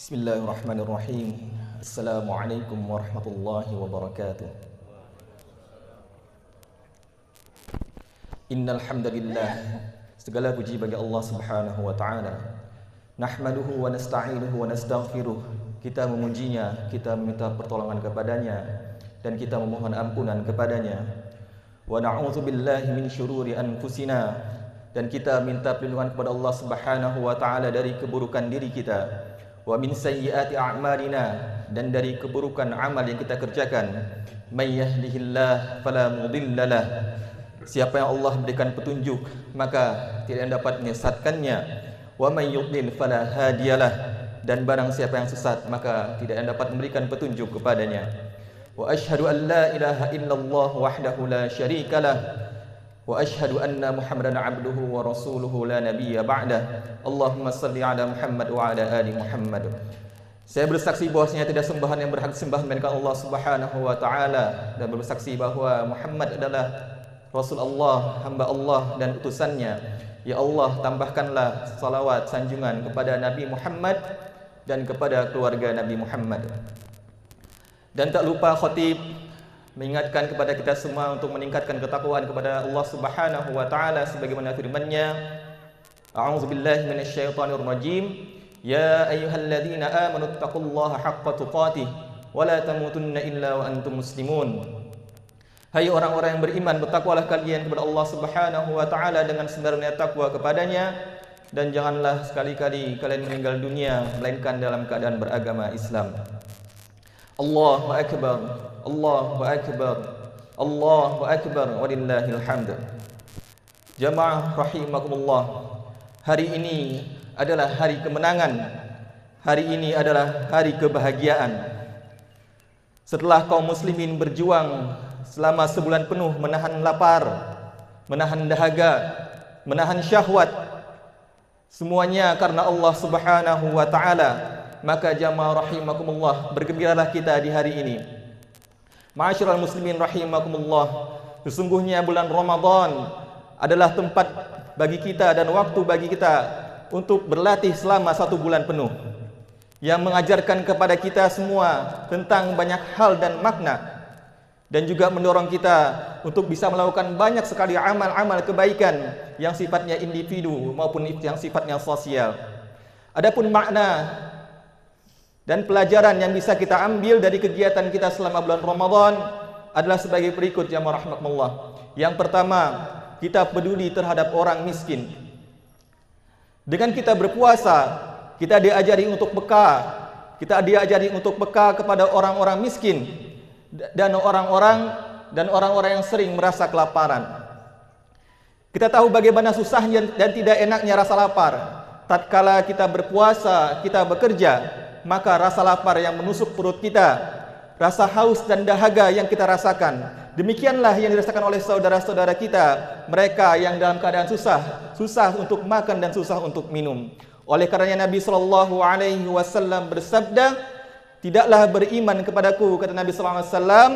Bismillahirrahmanirrahim. Assalamualaikum warahmatullahi wabarakatuh. Innal hamdalillah, segala puji bagi Allah Subhanahu wa taala. Nahmaduhu wa nasta'inuhu wa nastaghfiruh. Kita memujinya, kita meminta pertolongan kepadanya, dan kita memohon ampunan kepadanya. Wa na'udzu billahi min syururi anfusina, dan kita minta perlindungan kepada Allah Subhanahu wa taala dari keburukan diri kita. Wa min sayyiati a'malina, dan dari keburukan amal yang kita kerjakan. May yahdihillah fala mudhillalah, siapa yang Allah berikan petunjuk maka tidak dapat menyesatkannya. Wa may yudlil fala hadiyalah, dan barang siapa yang sesat maka tidak dapat memberikan petunjuk kepadanya. Wa asyhadu an la ilaha illallah wahdahu la syarikalah, wa asyhadu anna Muhammadan abduhu wa rasuluhu la nabiyya ba'dah. Allahumma salli ala Muhammad wa ala ali Muhammad. Saya bersaksi bahwasanya tidak sembahan yang berhak disembah melainkan Allah Subhanahu wa taala, dan bersaksi bahwa Muhammad adalah Rasul Allah, hamba Allah dan utusannya. Ya Allah, tambahkanlah salawat sanjungan kepada Nabi Muhammad dan kepada keluarga Nabi Muhammad. Dan tak lupa khatib mengingatkan kepada kita semua untuk meningkatkan ketakwaan kepada Allah Subhanahu wa taala sebagaimana firman-Nya, A'udzubillahi minasyaitonir rajim, ya ayyuhalladzina amanu taqullaha haqqa tuqatih wa la tamutunna illa wa antum muslimun. Hai orang-orang yang beriman, bertakwalah kalian kepada Allah Subhanahu wa taala dengan sebenarnya takwa kepadanya, dan janganlah sekali-kali kalian meninggal dunia melainkan dalam keadaan beragama Islam. Allahu akbar, Allahu akbar, Allahu akbar, walillahil hamd. Jamaah rahimakumullah, hari ini adalah hari kemenangan. Hari ini adalah hari kebahagiaan. Setelah kaum muslimin berjuang selama sebulan penuh menahan lapar, menahan dahaga, menahan syahwat, semuanya karena Allah Subhanahu wa taala, maka jamaah rahimakumullah, bergembiralah kita di hari ini. Ma'asyiral muslimin rahimakumullah, sesungguhnya bulan Ramadan adalah tempat bagi kita dan waktu bagi kita untuk berlatih selama 1 bulan penuh, yang mengajarkan kepada kita semua tentang banyak hal dan makna, dan juga mendorong kita untuk bisa melakukan banyak sekali amal-amal kebaikan yang sifatnya individu maupun yang sifatnya sosial. Adapun makna dan pelajaran yang bisa kita ambil dari kegiatan kita selama bulan Ramadan adalah sebagai berikut, jamaah rahmatullah. Yang pertama, kita peduli terhadap orang miskin. Dengan kita berpuasa, kita diajari untuk peka. Kita diajari untuk peka kepada orang-orang miskin dan orang-orang yang sering merasa kelaparan. Kita tahu bagaimana susahnya dan tidak enaknya rasa lapar. Tatkala kita berpuasa, kita bekerja, maka rasa lapar yang menusuk perut kita, rasa haus dan dahaga yang kita rasakan, demikianlah yang dirasakan oleh saudara-saudara kita, mereka yang dalam keadaan susah untuk makan dan susah untuk minum. Oleh karenanya Nabi sallallahu alaihi wasallam bersabda, tidaklah beriman kepadaku, kata Nabi sallallahu alaihi wasallam,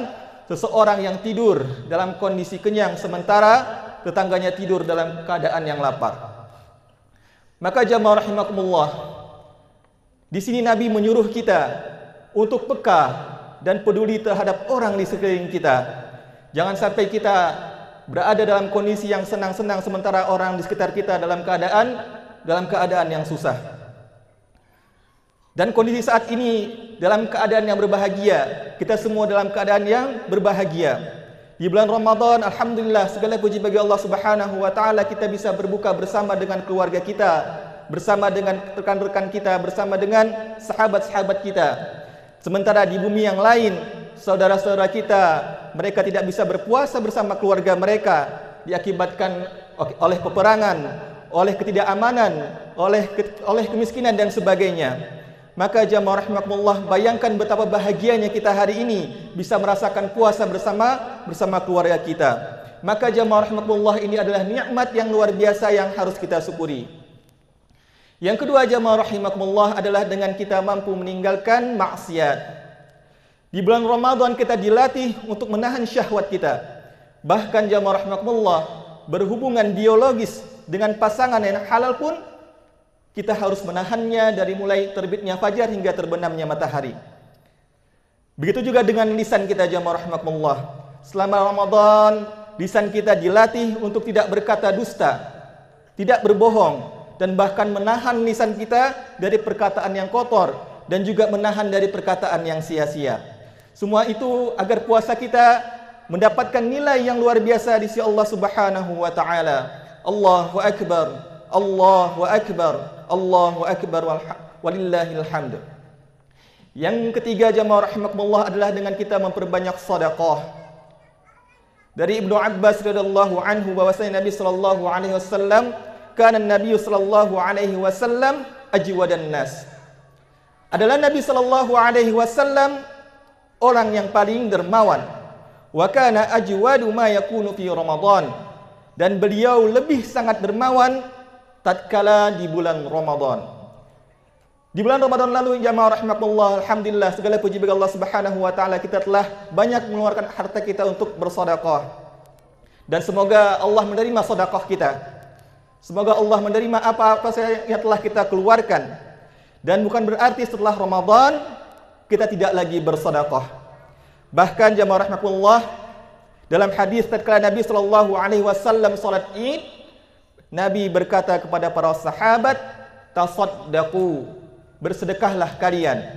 seseorang yang tidur dalam kondisi kenyang sementara tetangganya tidur dalam keadaan yang lapar. Maka jamaah rahimakumullah, di sini Nabi menyuruh kita untuk peka dan peduli terhadap orang di sekeliling kita. Jangan sampai kita berada dalam kondisi yang senang-senang sementara orang di sekitar kita dalam keadaan yang susah. Dan kondisi saat ini dalam keadaan yang berbahagia, kita semua dalam keadaan yang berbahagia. Di bulan Ramadan, alhamdulillah, segala puji bagi Allah Subhanahu wa taala, kita bisa berbuka bersama dengan keluarga kita, bersama dengan rekan-rekan kita, bersama dengan sahabat-sahabat kita. Sementara di bumi yang lain, saudara-saudara kita, mereka tidak bisa berpuasa bersama keluarga mereka, diakibatkan oleh peperangan, oleh ketidakamanan, oleh kemiskinan dan sebagainya. Maka jamaah rahimakumullah, bayangkan betapa bahagianya kita hari ini bisa merasakan puasa bersama keluarga kita. Maka jamaah rahimakumullah, ini adalah nikmat yang luar biasa yang harus kita syukuri. Yang kedua jamaah rahimakumullah adalah dengan kita mampu meninggalkan maksiat. Di bulan Ramadan kita dilatih untuk menahan syahwat kita. Bahkan jamaah rahimakumullah, berhubungan biologis dengan pasangan yang halal pun kita harus menahannya dari mulai terbitnya fajar hingga terbenamnya matahari. Begitu juga dengan lisan kita jamaah rahimakumullah. Selama Ramadan, lisan kita dilatih untuk tidak berkata dusta, tidak berbohong, dan bahkan menahan lisan kita dari perkataan yang kotor dan juga menahan dari perkataan yang sia-sia. Semua itu agar puasa kita mendapatkan nilai yang luar biasa di sisi Allah Subhanahu wa taala. Allahu akbar, Allahu akbar, Allahu akbar walillahil hamd. Yang ketiga jamaah rahimakumullah adalah dengan kita memperbanyak sedekah. Dari Ibnu Abbas radhiyallahu anhu bahwasanya Nabi sallallahu alaihi wasallam kana Nabi sallallahu alaihi wasallam ajwadan nas. Adalah Nabi sallallahu alaihi wasallam orang yang paling dermawan. Wa kana ajwadu ma yakunu fi Ramadan. Dan beliau lebih sangat dermawan tatkala di bulan Ramadan. Di bulan Ramadan lalu jamaah rahimakumullah, alhamdulillah segala puji bagi Allah Subhanahu wa taala, kita telah banyak mengeluarkan harta kita untuk bersedekah. Dan semoga Allah menerima sedekah kita. Semoga Allah menerima apa-apa yang telah kita keluarkan. Dan bukan berarti setelah Ramadan kita tidak lagi bersedekah. Bahkan jamaah rahimakumullah, dalam hadis tatkala Nabi sallallahu alaihi wasallam salat Id, Nabi berkata kepada para sahabat, tasaddaqu, bersedekahlah kalian.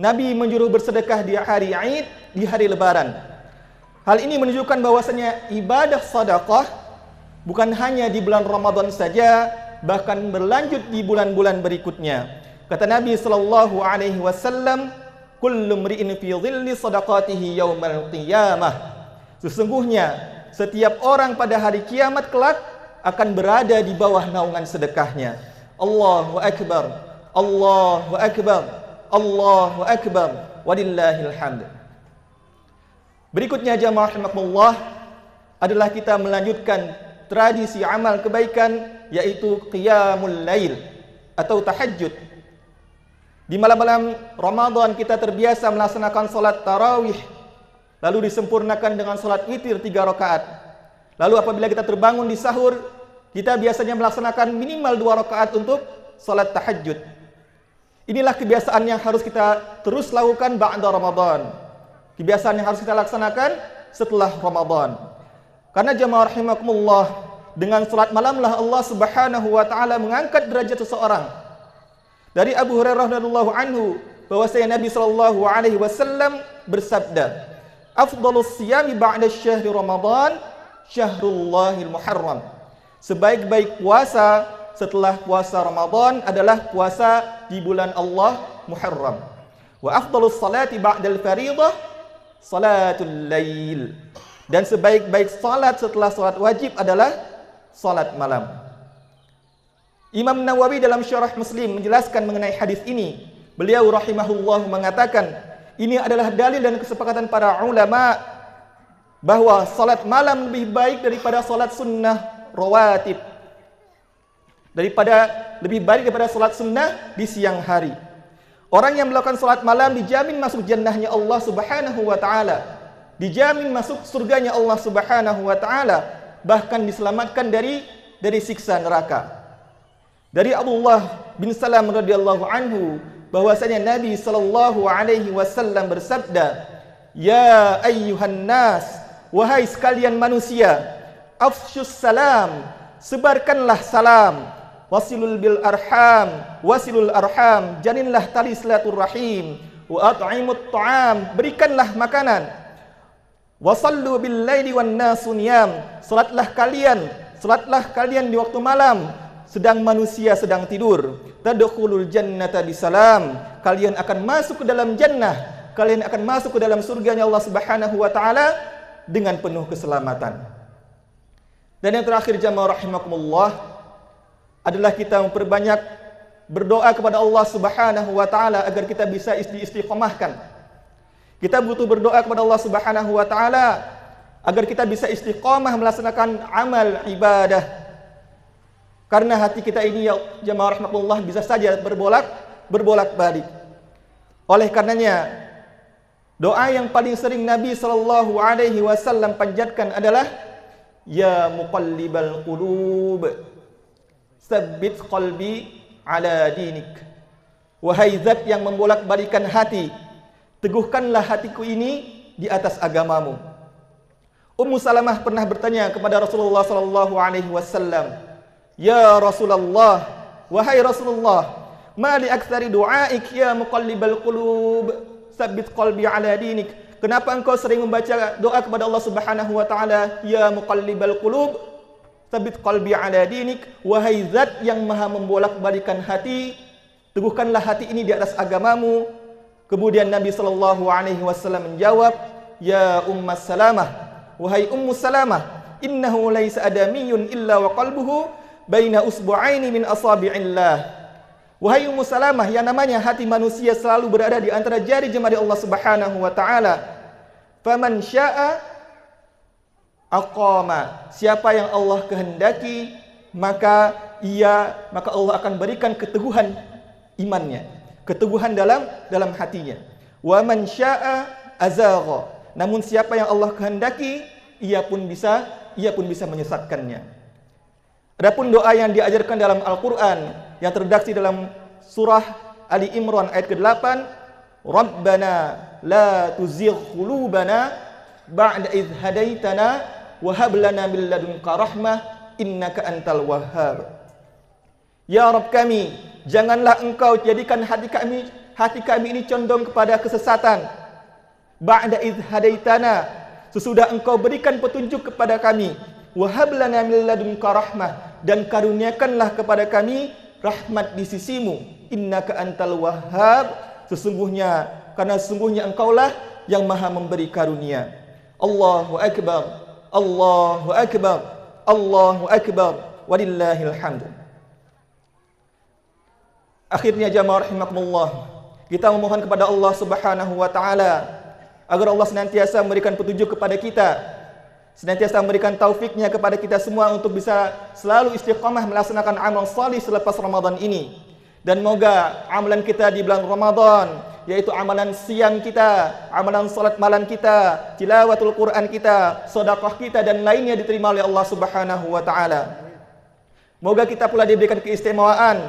Nabi menyuruh bersedekah di hari Id, di hari Lebaran. Hal ini menunjukkan bahwasanya ibadah sedekah bukan hanya di bulan Ramadan saja, bahkan berlanjut di bulan-bulan berikutnya. Kata Nabi sallallahu alaihi wasallam, kullu mri'in fi dhilli sadaqatihi yaumal qiyamah. Sesungguhnya setiap orang pada hari kiamat kelak akan berada di bawah naungan sedekahnya. Allahu akbar, Allahu akbar, Allahu akbar, walillahil hamd. Berikutnya jamaah rahimakumullah adalah kita melanjutkan tradisi amal kebaikan, yaitu qiyamul lail atau tahajud. Di malam-malam Ramadan kita terbiasa melaksanakan salat tarawih, lalu disempurnakan dengan salat witir 3 rakaat. Lalu apabila kita terbangun di sahur, kita biasanya melaksanakan minimal 2 rakaat untuk salat tahajud. Inilah kebiasaan yang harus kita terus lakukan ba'da Ramadan. Kebiasaan yang harus kita laksanakan setelah Ramadan. Karena jamaah rahimakumullah, dengan salat malamlah Allah Subhanahu wa taala mengangkat derajat seseorang. Dari Abu Hurairah radhiyallahu anhu bahwasanya Nabi sallallahu alaihi wasallam bersabda, "Afdhalus siyami ba'da syahri Ramadan syahrullahil muharram." Sebaik-baik puasa setelah puasa Ramadan adalah puasa di bulan Allah Muharram. Wa afdhalus salati ba'dal fariidah salatul lail. Dan sebaik-baik salat setelah salat wajib adalah salat malam. Imam Nawawi dalam Syarah Muslim menjelaskan mengenai hadis ini. Beliau rahimahullah mengatakan, ini adalah dalil dan kesepakatan para ulama bahwa salat malam lebih baik daripada salat sunnah rawatib. Lebih baik daripada salat sunnah di siang hari. Orang yang melakukan salat malam dijamin masuk jannahnya Allah Subhanahu wa taala. Dijamin masuk surganya Allah Subhanahu wa taala, bahkan diselamatkan dari siksa neraka. Dari Abdullah bin Salam radhiyallahu anhu bahwasanya Nabi sallallahu alaihi wasallam bersabda, "Ya ayyuhan nas, wahai sekalian manusia, afsyus salam, sebarkanlah salam. Wasilul bil arham, wasilul arham, janinlah tali silaturahim. Wa at'imut ta'am, berikanlah makanan. Wasallu bil laili wan nasu niyam, salatlah kalian di waktu malam sedang manusia sedang tidur. Tadkhulul jannata bisalam, kalian akan masuk ke dalam jannah, kalian akan masuk ke dalam surganya Allah Subhanahu wa taala dengan penuh keselamatan." Dan yang terakhir jamaah rahimakumullah adalah kita memperbanyak berdoa kepada Allah Subhanahu wa taala agar kita bisa istiqomahkan. Kita butuh berdoa kepada Allah Subhanahu wa taala agar kita bisa istiqomah melaksanakan amal ibadah. Karena hati kita ini ya jamaah rahimakumullah bisa saja berbolak-balik. Oleh karenanya doa yang paling sering Nabi sallallahu alaihi wasallam panjatkan adalah ya muqallibal qulub, tsabbit qalbi ala dinik. Wahai zat yang membolak-balikan hati, teguhkanlah hatiku ini di atas agamamu. Ummu Salamah pernah bertanya kepada Rasulullah sallallahu alaihi wasallam, "Ya Rasulullah, wahai Rasulullah, ma li aktsari du'aik ya muqallibal qulub, tsabbit qalbi ala dinik." Kenapa engkau sering membaca doa kepada Allah Subhanahu wa taala, "Ya muqallibal qulub, tsabbit qalbi ala dinik"? Wahai zat yang maha membolak-balikan hati, teguhkanlah hati ini di atas agamamu. Kemudian Nabi sallallahu alaihi wasallam menjawab, "Ya Ummas Salamah, wahai Ummu Salamah, innahu laisa adamiyyun illa wa qalbuhu baina usbu'aini min asabi'illah." Wahai Ummu Salamah, yang namanya hati manusia selalu berada di antara jari jemari Allah Subhanahu wa taala. Faman syaa aqama. Siapa yang Allah kehendaki, maka Allah akan berikan keteguhan imannya, keteguhan dalam hatinya. Wa man syaa azagha. Namun siapa yang Allah kehendaki, ia pun bisa menyesatkannya. Adapun doa yang diajarkan dalam Al-Qur'an yang terredaksi dalam surah Ali Imran ayat ke-8, Rabbana la tuzigh qulubana ba'da idh hadaitana wa hab lana min ladunka rahmah innaka antal wahhab. Ya Rabb kami, janganlah engkau jadikan hati kami ini condong kepada kesesatan. Ba'da idh hadaitana, sesudah engkau berikan petunjuk kepada kami. Wa hab lana min ladunka rahmah, dan karuniakanlah kepada kami rahmat di sisimu. Innaka antal wahhab, karena sesungguhnya engkaulah yang maha memberi karunia. Allahu akbar, Allahu akbar, Allahu akbar, walillahil hamd. Akhirnya jamaah rahimakumullah, kita memohon kepada Allah Subhanahu wa taala agar Allah senantiasa memberikan petunjuk kepada kita, senantiasa memberikan taufiknya kepada kita semua untuk bisa selalu istiqamah melaksanakan amal salih selepas Ramadan ini. Dan moga amalan kita di bulan Ramadan, yaitu amalan siam kita, amalan salat malam kita, tilawatul Quran kita, sedekah kita dan lainnya diterima oleh Allah Subhanahu wa taala. Moga kita pula diberikan keistimewaan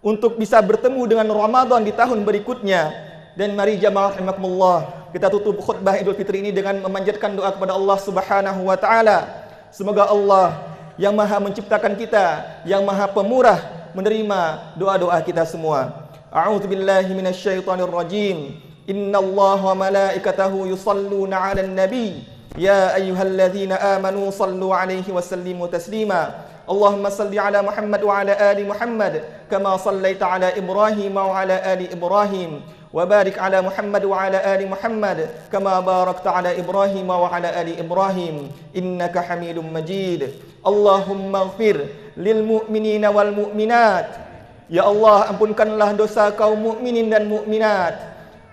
untuk bisa bertemu dengan Ramadan di tahun berikutnya. Dan mari jamaah rahimakumullah, kita tutup khutbah Idul Fitri ini dengan memanjatkan doa kepada Allah Subhanahu wa taala. Semoga Allah yang maha menciptakan kita, yang maha pemurah, menerima doa-doa kita semua. A'udzu billahi minasyaitonir rajim. Innallaha wa malaikatahu yusalluna 'alan nabi. Ya ayyuhalladzina amanu sallu 'alaihi wa sallimu taslima. Allahumma salli 'ala Muhammad wa 'ala ali Muhammad kama sallaita 'ala Ibrahim wa 'ala ali Ibrahim. وبارك على محمد وعلى آل محمد كما باركت على إبراهيم وعلى آل إبراهيم إنك حميد مجيد اللهم اغفر للمؤمنين والمؤمنات. Ya Allah, ampunkanlah dosa kaum mukminin dan mukminat,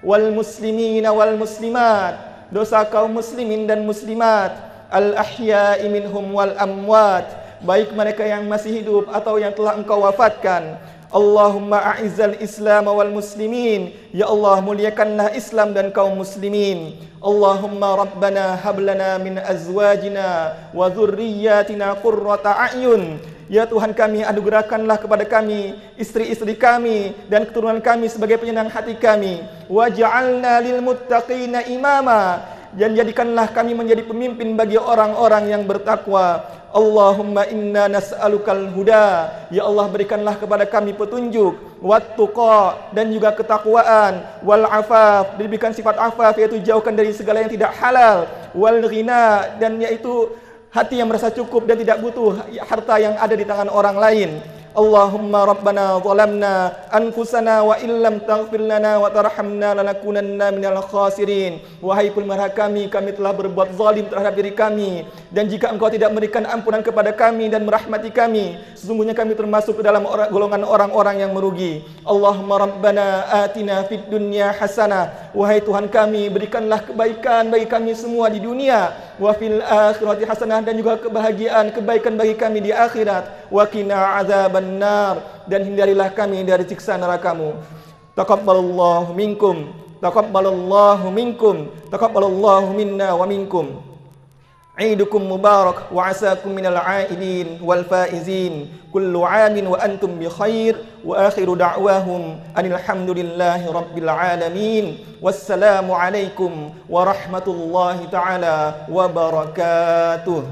wal muslimin wal muslimat, dosa kaum muslimin dan muslimat, al ahya'i minhum wal amwat, baik mereka yang masih hidup atau yang telah engkau wafatkan. Allahumma a'izzal Islam wal muslimin. Ya Allah, muliakanlah Islam dan kaum muslimin. Allahumma rabbana hab lana min azwajina wa dhurriyyatina qurrata a'yun. Ya Tuhan kami, anugerahkanlah kepada kami istri-istri kami dan keturunan kami sebagai penyenang hati kami. Waj'alna lil muttaqina imama. Dan jadikanlah kami menjadi pemimpin bagi orang-orang yang bertakwa. Allahumma inna nas'alukal huda. Ya Allah, berikanlah kepada kami petunjuk, wattuqa, dan juga ketakwaan, wal afaf, diberikan sifat afaf, yaitu jauhkan dari segala yang tidak halal, wal ghina, dan yaitu hati yang merasa cukup dan tidak butuh harta yang ada di tangan orang lain. Allahumma rabbana zalamna anfusana wa illam taghfir lana wa tarhamna lanakunanna minal khasirin. Wahai pemelihara kami telah berbuat zalim terhadap diri kami, dan jika engkau tidak memberikan ampunan kepada kami dan merahmati kami, sesungguhnya kami termasuk ke dalam golongan orang-orang yang merugi. Allahumma rabbana atina fid dunya hasanah. Wahai Tuhan kami, berikanlah kebaikan bagi kami semua di dunia, wa fil akhirati hasanah, dan juga kebahagiaan, kebaikan bagi kami di akhirat. Wa qina adzabannar, dan hindarilah kami dari siksa neraka-Mu. Taqabbalallahu minkum, taqabbalallahu minkum, taqabbalallahu minna wa minkum. عيدكم مبارك وعساكم من العائدين والفائزين كل عام وأنتم بخير وآخر دعواهم أن الحمد لله رب العالمين والسلام عليكم ورحمة الله تعالى وبركاته.